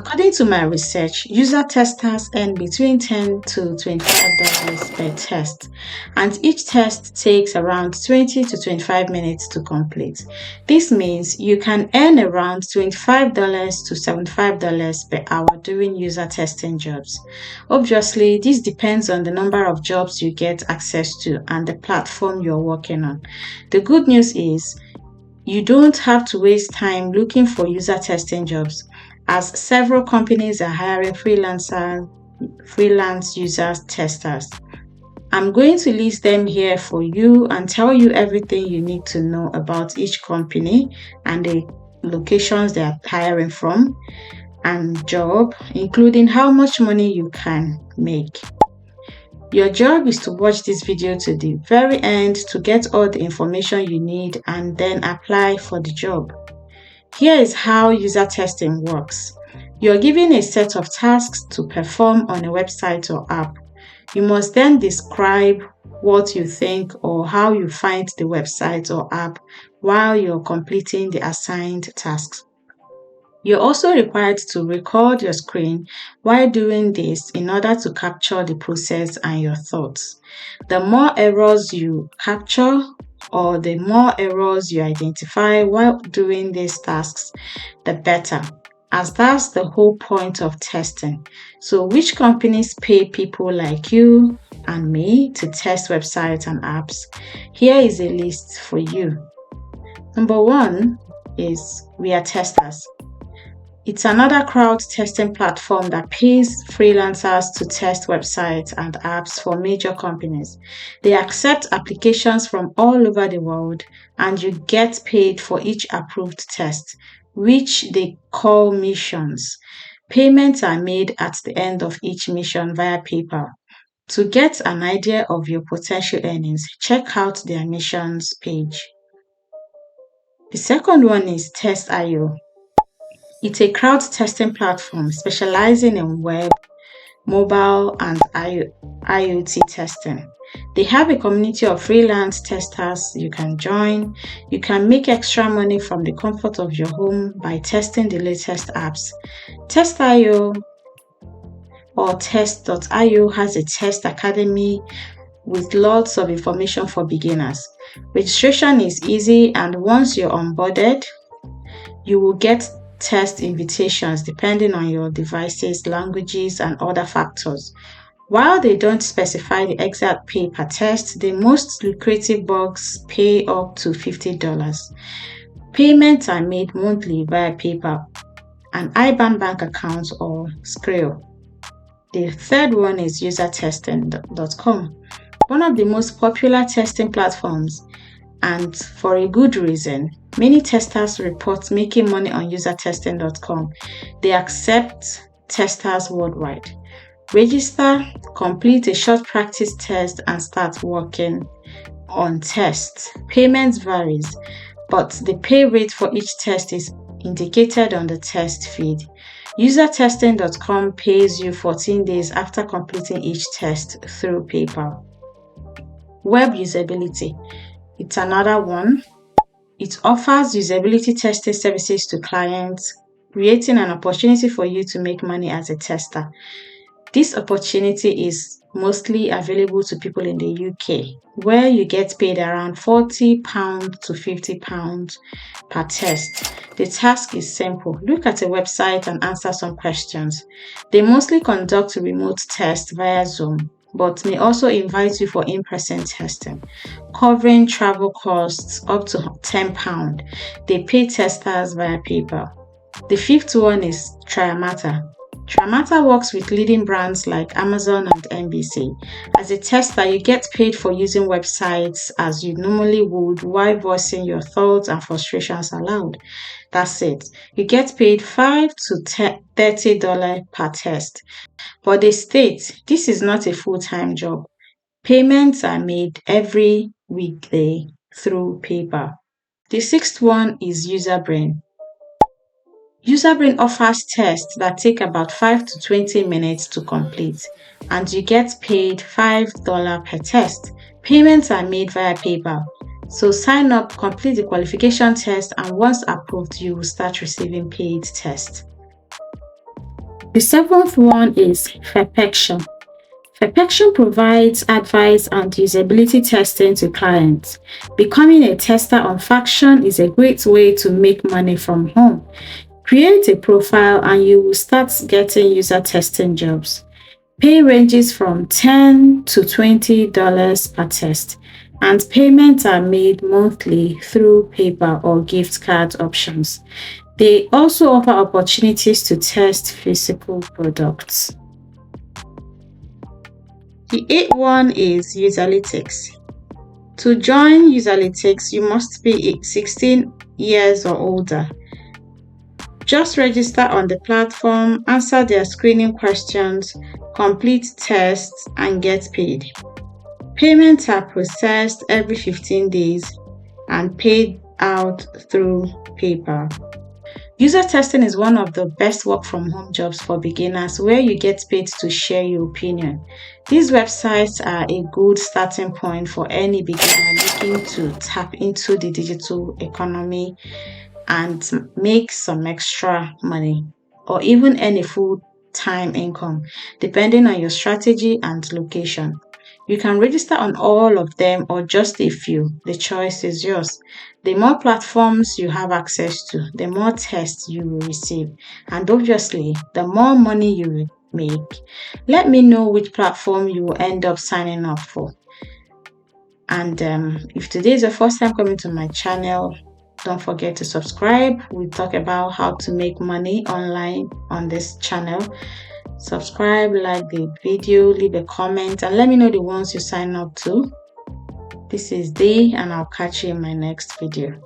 According to my research, user testers earn between $10 to $25 per test, and each test takes around 20 to 25 minutes to complete. This means you can earn around $25 to $75 per hour doing user testing jobs. Obviously, this depends on the number of jobs you get access to and the platform you're working on. The good news is you don't have to waste time looking for user testing jobs, as several companies are hiring freelance user testers. I'm going to list them here for you and tell you everything you need to know about each company and the locations they are hiring from and job, including how much money you can make. Your job is to watch this video to the very end to get all the information you need and then apply for the job. Here is how user testing works. You're given a set of tasks to perform on a website or app. You must then describe what you think or how you find the website or app while you're completing the assigned tasks. You're also required to record your screen while doing this in order to capture the process and your thoughts. The more errors you capture or the more errors you identify while doing these tasks, the better, as that's the whole point of testing. So, which companies pay people like you and me to test websites and apps? Here is a list for you. Number 1 is We Are Testers. It's another crowd testing platform that pays freelancers to test websites and apps for major companies. They accept applications from all over the world, and you get paid for each approved test, which they call missions. Payments are made at the end of each mission via PayPal. To get an idea of your potential earnings, check out their missions page. The second one is Testio. It's a crowd testing platform specializing in web, mobile, and IoT testing. They have a community of freelance testers you can join. You can make extra money from the comfort of your home by testing the latest apps. Testio or Test.io has a test academy with lots of information for beginners. Registration is easy, and once you're onboarded, you will get test invitations depending on your devices, languages, and other factors. While they don't specify the exact pay per test, the most lucrative bugs pay up to $50. Payments are made monthly via PayPal, an IBAN bank account, or Skrill. The third one is UserTesting.com, one of the most popular testing platforms, and for a good reason. Many testers report making money on UserTesting.com. They accept testers worldwide. Register, complete a short practice test, and start working on tests. Payment varies, but the pay rate for each test is indicated on the test feed. UserTesting.com pays you 14 days after completing each test through PayPal. Web Usability. It's another one. It offers usability testing services to clients, creating an opportunity for you to make money as a tester. This opportunity is mostly available to people in the UK, where you get paid around £40 to £50 per test. The task is simple. Look at a website and answer some questions. They mostly conduct remote tests via Zoom, but may also invite you for in-person testing, covering travel costs up to £10. They pay testers via PayPal. The fifth one is Triamata. Triamata works with leading brands like Amazon and NBC. As a tester, you get paid for using websites as you normally would while voicing your thoughts and frustrations aloud. That's it. You get paid $5 to $30 per test. But they state this is not a full-time job. Payments are made every weekday through PayPal. The sixth one is UserBrain. UserBrain offers tests that take about 5 to 20 minutes to complete, and you get paid $5 per test. Payments are made via PayPal. So sign up, complete the qualification test, and once approved, you will start receiving paid tests. The seventh one is Ferpection. Ferpection provides advice and usability testing to clients. Becoming a tester on Faction is a great way to make money from home. Create a profile and you will start getting user testing jobs. Pay ranges from $10 to $20 per test, and payments are made monthly through PayPal or gift card options. They also offer opportunities to test physical products. The eighth one is Userlytics. To join Userlytics, you must be 16 years or older. Just register on the platform, answer their screening questions, complete tests, and get paid. Payments are processed every 15 days and paid out through PayPal. User testing is one of the best work from home jobs for beginners where you get paid to share your opinion. These websites are a good starting point for any beginner looking to tap into the digital economy and make some extra money or even earn a full-time income depending on your strategy and location. You can register on all of them or just a few. The choice is yours. The more platforms you have access to, the more tests you will receive, and obviously, the more money you will make. Let me know which platform you will end up signing up for. And if today is your first time coming to my channel, don't forget to subscribe. We talk about how to make money online on this channel. Subscribe, like the video, leave a comment, and let me know the ones you sign up to. This is Dee, and I'll catch you in my next video.